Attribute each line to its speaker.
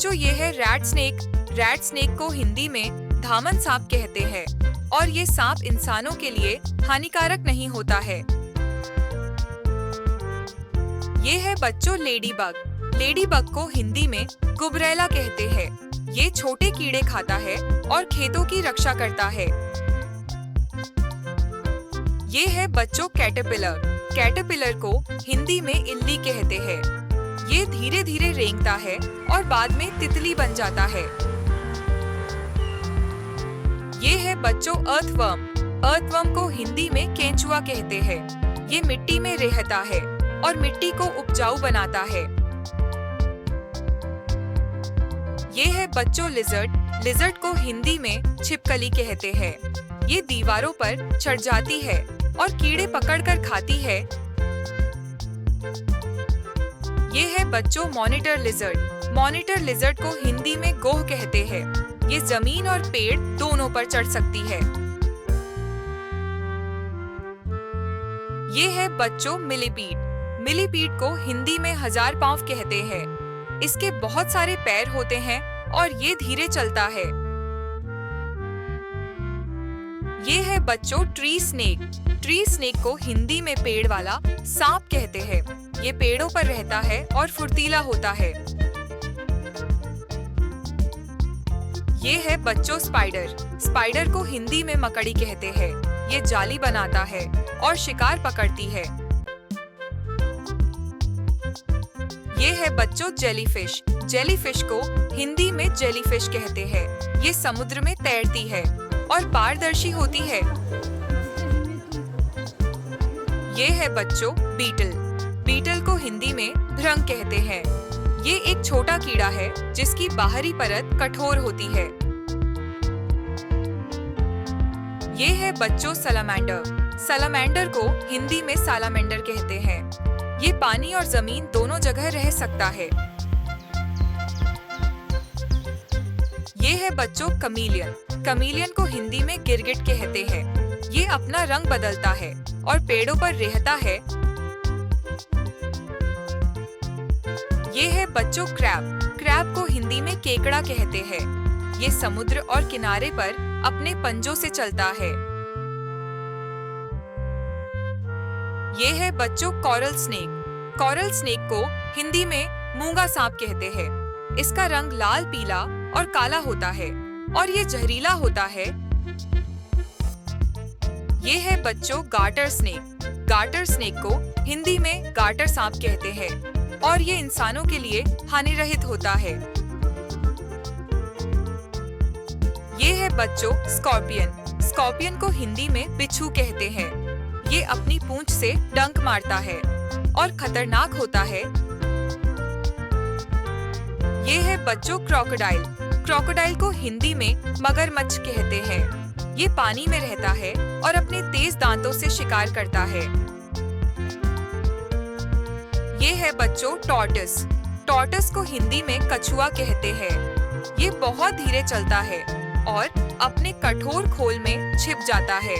Speaker 1: बच्चों ये है रैट स्नेक। रैट स्नेक को हिंदी में धामन सांप कहते हैं और ये सांप इंसानों के लिए हानिकारक नहीं होता है। ये है बच्चों लेडी बग। लेडी बग को हिंदी में गुबरैला कहते हैं। ये छोटे कीड़े खाता है और खेतों की रक्षा करता है। ये है बच्चों कैटरपिलर। कैटरपिलर को हिंदी में इल्ली कहते हैं। ये धीरे धीरे रेंगता है और बाद में तितली बन जाता है। ये है बच्चों अर्थवर्म। अर्थवर्म को हिंदी में केंचुआ कहते हैं। ये मिट्टी में रहता है और मिट्टी को उपजाऊ बनाता है। ये है बच्चों लिजर्ड। लिजर्ड को हिंदी में छिपकली कहते हैं। ये दीवारों पर चढ़ जाती है और कीड़े पकड़कर खाती है। ये है बच्चों मॉनिटर लिजर्ड। मॉनिटर लिजर्ड को हिंदी में गोह कहते हैं। ये जमीन और पेड़ दोनों पर चढ़ सकती है। ये है बच्चों मिलीपीड। मिलीपीड को हिंदी में हजार पांव कहते हैं। इसके बहुत सारे पैर होते हैं और ये धीरे चलता है। ये है बच्चों ट्री स्नेक। ट्री स्नेक को हिंदी में पेड़ वाला सांप कहते हैं। ये पेड़ों पर रहता है और फुर्तीला होता है। ये है बच्चों स्पाइडर। स्पाइडर को हिंदी में मकड़ी कहते हैं। ये जाली बनाता है और शिकार पकड़ती है। ये है बच्चों जेलीफिश। जेलीफिश को हिंदी में जेलीफिश कहते हैं। ये समुद्र में तैरती है और पारदर्शी होती है। ये है बच्चों बीटल। बीटल को हिंदी में भृंग कहते हैं। ये एक छोटा कीड़ा है जिसकी बाहरी परत कठोर होती है। ये है बच्चों सलामैंडर। सलामैंडर को हिंदी में सालामैंडर कहते हैं। ये पानी और जमीन दोनों जगह रह सकता है। ये है बच्चों कमीलियन। कमीलियन को हिंदी में गिरगिट कहते हैं। ये अपना रंग बदलता है और पेड़ों पर रहता है। ये है बच्चों क्रैब। क्रैब को हिंदी में केकड़ा कहते हैं। ये समुद्र और किनारे पर अपने पंजों से चलता है। ये है बच्चों कॉरल स्नेक। कॉरल स्नेक को हिंदी में मूंगा सांप कहते हैं। इसका रंग लाल, पीला और काला होता है और ये जहरीला होता है। ये है बच्चों गार्टर स्नेक। गार्टर स्नेक को हिंदी में गार्टर सांप कहते हैं और ये इंसानों के लिए हानिरहित होता है। ये है बच्चों स्कॉर्पियन। स्कॉर्पियन को हिंदी में बिच्छू कहते हैं। ये अपनी पूंछ से डंक मारता है और खतरनाक होता है। ये है बच्चों क्रोकोडाइल। क्रोकोडाइल को हिंदी में मगरमच्छ कहते हैं। ये पानी में रहता है और अपने तेज दांतों से शिकार करता है। ये है बच्चों टॉर्टस। टॉर्टस को हिंदी में कछुआ कहते हैं। ये बहुत धीरे चलता है और अपने कठोर खोल में छिप जाता है।